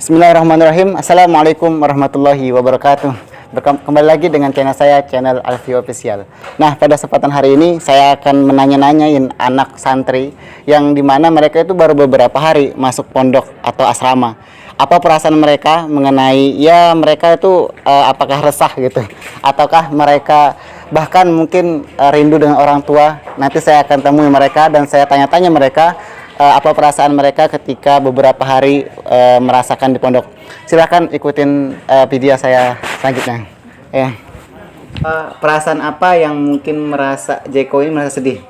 Bismillahirrahmanirrahim. Assalamualaikum warahmatullahi wabarakatuh. Kembali lagi dengan channel saya, channel Alfie Official. Nah, pada kesempatan hari ini saya akan menanya-nanyain anak santri yang dimana mereka itu baru beberapa hari masuk pondok atau asrama. Apa perasaan mereka mengenai mereka itu apakah resah gitu, ataukah mereka bahkan mungkin rindu dengan orang tua. Nanti saya akan temui mereka dan saya tanya-tanya mereka apa perasaan mereka ketika beberapa hari merasakan di pondok. Silahkan ikutin video saya selanjutnya. Perasaan apa yang mungkin Jeko ini merasa sedih?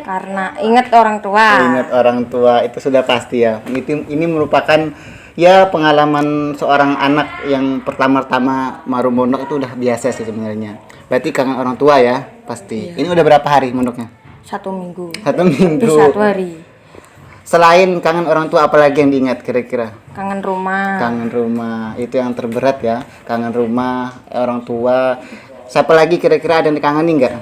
Karena ingat orang tua. Ingat orang tua itu sudah pasti ya. Ini merupakan pengalaman seorang anak yang pertama-tama maru mondok itu udah biasa sih sebenarnya. Berarti kangen orang tua ya pasti. Iya. Ini udah berapa hari mondoknya? 1 minggu. 1 minggu. Itu 1 hari. Selain kangen orang tua, apalagi yang diingat kira-kira? Kangen rumah. Kangen rumah, itu yang terberat ya. Kangen rumah, orang tua. Siapa lagi kira-kira ada yang dikangeni nggak?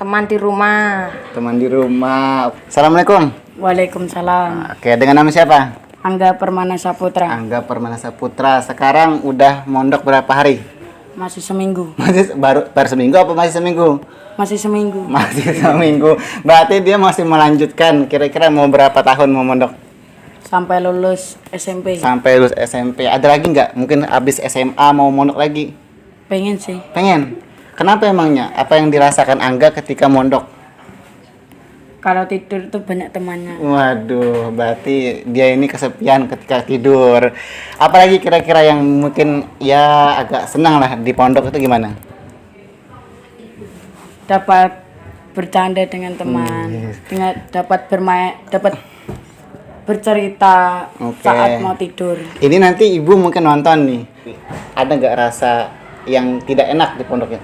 Teman di rumah. Teman di rumah. Assalamualaikum. Waalaikumsalam. Oke, dengan nama siapa? Angga Permana Saputra. Angga Permana Saputra. Sekarang udah mondok berapa hari? Masih seminggu. Masih baru seminggu apa masih seminggu? Masih seminggu. Masih seminggu. Berarti dia masih melanjutkan. Kira-kira mau berapa tahun mau mondok? Sampai lulus SMP. Sampai lulus SMP. Ada lagi nggak? Mungkin habis SMA mau mondok lagi? Pengen sih. Pengen. Kenapa emangnya? Apa yang dirasakan Angga ketika mondok? Kalau tidur tuh banyak temannya. Waduh, berarti dia ini kesepian ketika tidur. Apalagi kira-kira yang mungkin agak senang lah di pondok itu gimana? Dapat bercanda dengan teman, dapat bermain, dapat bercerita saat mau tidur. Ini nanti ibu mungkin nonton nih. Ada nggak rasa yang tidak enak di pondoknya?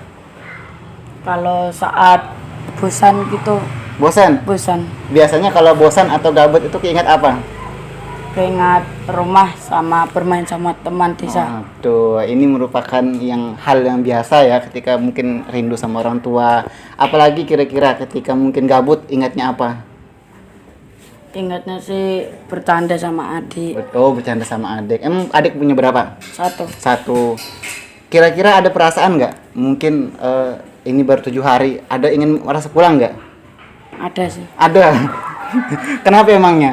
Kalau saat bosan gitu. Bosan? Bosan. Biasanya kalau bosan atau gabut itu keinget apa? Keingat rumah sama bermain sama teman desa. Aduh, ini merupakan hal yang biasa ya ketika mungkin rindu sama orang tua. Apalagi kira-kira ketika mungkin gabut ingatnya apa? Ingatnya sih bercanda sama adik. Oh, bercanda sama adik. Emang adik punya berapa? 1. Kira-kira ada perasaan nggak? Mungkin ini baru 7 hari. Ada ingin merasa pulang nggak? Ada sih. Ada. Kenapa emangnya?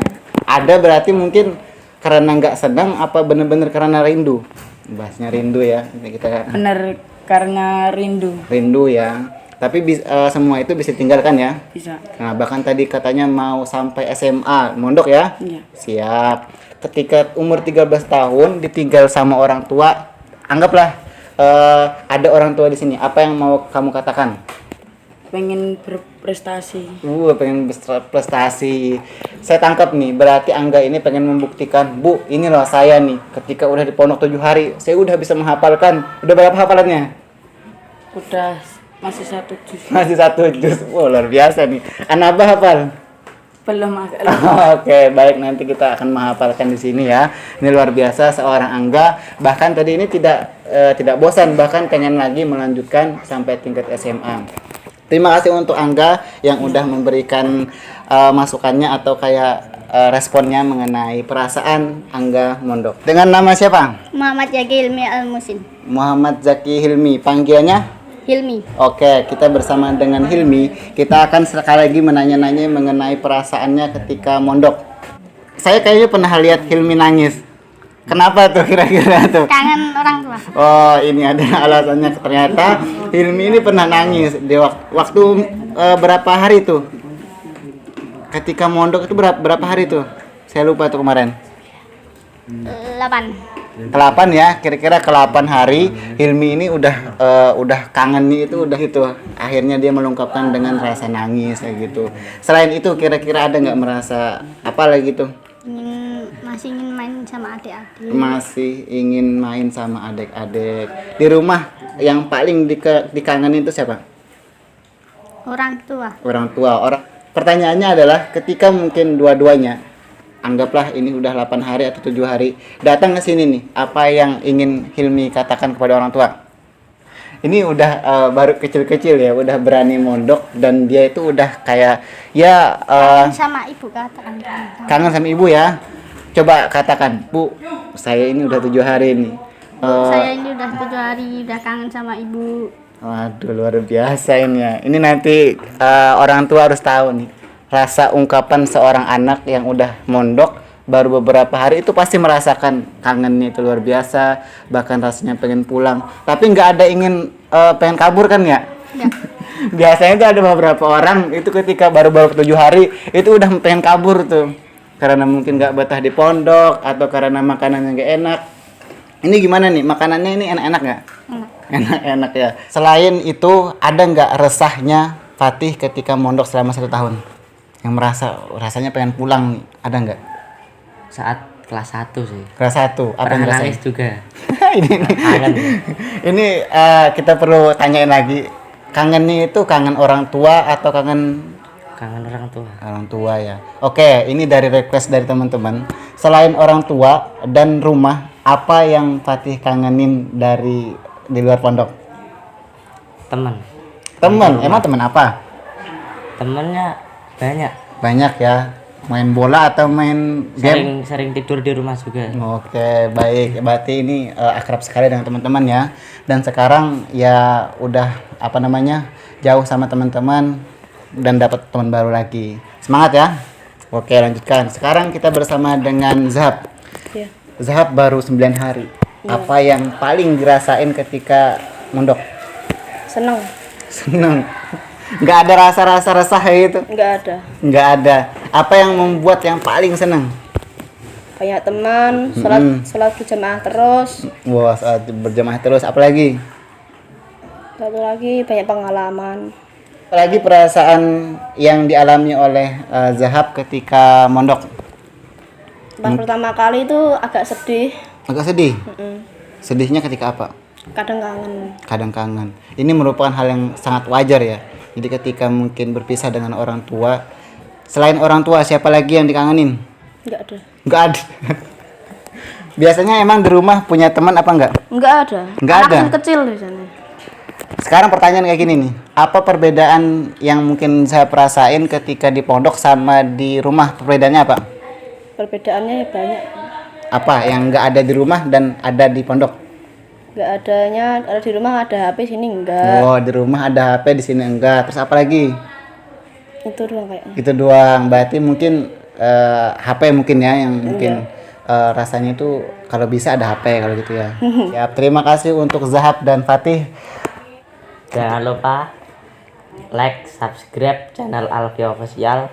Ada berarti mungkin karena nggak senang apa bener-bener karena rindu? Bahasnya rindu ya. Kita Bener karena rindu. Rindu ya. Tapi semua itu bisa tinggalkan ya? Bisa. Nah, bahkan tadi katanya mau sampai SMA, mondok ya? Iya. Siap. Ketika umur 13 tahun ditinggal sama orang tua, anggaplah ada orang tua di sini. Apa yang mau kamu katakan? Pengen berprestasi. Pengen berprestasi. Saya tangkap nih, berarti Angga ini pengen membuktikan, Bu, ini loh saya nih, ketika udah di pondok 7 hari, saya udah bisa menghafalkan. Udah berapa hafalannya? Udah masih 1 juz. Masih 1 juz. Luar biasa nih. Anaba hafal? Belum agak. Oke, baik, nanti kita akan menghafalkan di sini ya. Ini luar biasa seorang Angga. Bahkan tadi ini tidak bosan, bahkan pengen lagi melanjutkan sampai tingkat SMA. Terima kasih untuk Angga yang udah memberikan masukannya atau kayak responnya mengenai perasaan Angga mondok. Dengan nama siapa? Muhammad Zaki Hilmi Al-Musin. Muhammad Zaki Hilmi. Panggilannya? Hilmi. Oke, kita bersama dengan Hilmi. Kita akan sekali lagi menanya-nanya mengenai perasaannya ketika mondok. Saya kayaknya pernah lihat Hilmi nangis. Kenapa tuh kira-kira tuh? Kangen orang tua. Oh, ini ada alasannya. Ternyata Hilmi ini pernah nangis di waktu berapa hari tuh? Ketika mondok itu berapa hari tuh? Saya lupa tuh kemarin. 8 ya, kira-kira ke-8 hari Hilmi ini udah kangen nih, itu akhirnya dia melengkapkan dengan rasa nangis kayak gitu. Selain itu kira-kira ada nggak merasa apa lagi tuh? Masih ingin main sama adik-adik. Masih ingin main sama adik-adik. Di rumah yang paling dikangenin itu siapa? Orang tua. Pertanyaannya adalah ketika mungkin dua-duanya, anggaplah ini udah 8 hari atau 7 hari, datang ke sini nih, apa yang ingin Hilmi katakan kepada orang tua? Ini udah baru kecil-kecil ya, udah berani mondok dan dia itu udah kayak kangen sama ibu, katakan kangen sama ibu ya. Coba katakan, Bu, saya ini udah 7 hari nih. Saya ini udah 7 hari, udah kangen sama ibu. Waduh, luar biasa ini ya. Ini nanti orang tua harus tahu nih. Rasa ungkapan seorang anak yang udah mondok baru beberapa hari itu pasti merasakan kangennya itu luar biasa. Bahkan rasanya pengen pulang. Tapi nggak ada ingin pengen kabur kan ya? Ya. Biasanya itu ada beberapa orang itu ketika baru-baru 7 hari itu udah pengen kabur tuh. Karena mungkin nggak betah di pondok atau karena makanannya nggak enak. Ini gimana nih, makanannya ini enak-enak nggak? Enak-enak ya. Selain itu, ada nggak resahnya Fatih ketika mondok selama 1 tahun? Yang rasanya pengen pulang nih, ada nggak? Saat kelas 1 sih. Kelas 1, apa yang Pernah ngerasain? nangis juga. ini ini kita perlu tanyain lagi. Kangennya itu kangen orang tua atau kangen Kangen orang tua. orang tua ya? Oke, ini dari request dari teman-teman. Selain orang tua dan rumah, apa yang Fatih kangenin di luar pondok? Teman. Teman, emang teman apa? Temennya banyak. Banyak ya. Main bola atau main game? Sering tidur di rumah juga. Oke, baik. Berarti ini akrab sekali dengan teman-teman ya. Dan sekarang ya udah jauh sama teman-teman dan dapat teman baru lagi. Semangat ya. Oke, lanjutkan. Sekarang kita bersama dengan Zahab. Iya. Zahab baru 9 hari. Apa yang paling dirasain ketika mondok? Seneng. Seneng. Nggak ada rasa-rasa resah kayak gitu? Nggak ada. Nggak ada. Apa yang membuat yang paling seneng? Banyak teman, sholat berjamaah terus. Wah, saat berjamaah terus. Apalagi? Satu lagi banyak pengalaman. Apalagi perasaan yang dialami oleh Zahab ketika mondok? Pas pertama kali itu agak sedih. Agak sedih? Sedihnya ketika apa? Kadang kangen. Kadang kangen. Ini merupakan hal yang sangat wajar ya. Jadi ketika mungkin berpisah dengan orang tua, selain orang tua siapa lagi yang dikangenin? Nggak ada. Nggak ada. Biasanya emang di rumah punya teman apa enggak? Nggak ada. Nggak Anak ada? kecil di sana. Sekarang pertanyaan kayak gini nih. Apa perbedaan yang mungkin saya perasain ketika di pondok sama di rumah? Perbedaannya apa? Perbedaannya banyak. Apa yang nggak ada di rumah dan ada di pondok? Nggak adanya, ada di rumah ada HP, sini enggak. Oh, di rumah ada HP, di sini enggak. Terus apa lagi? Itu doang kayaknya. Itu doang. Berarti mungkin HP mungkin ya yang mungkin rasanya itu kalau bisa ada HP kalau gitu ya. Ya, terima kasih untuk Zahab dan Fatih. Jangan lupa like, subscribe channel Alfi Official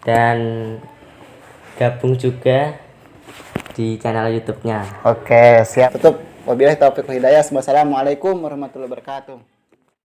dan gabung juga di channel YouTube-nya. Oke, siap. Tutup. Wabillahi taufiq wal hidayah. Wassalamualaikum warahmatullahi wabarakatuh.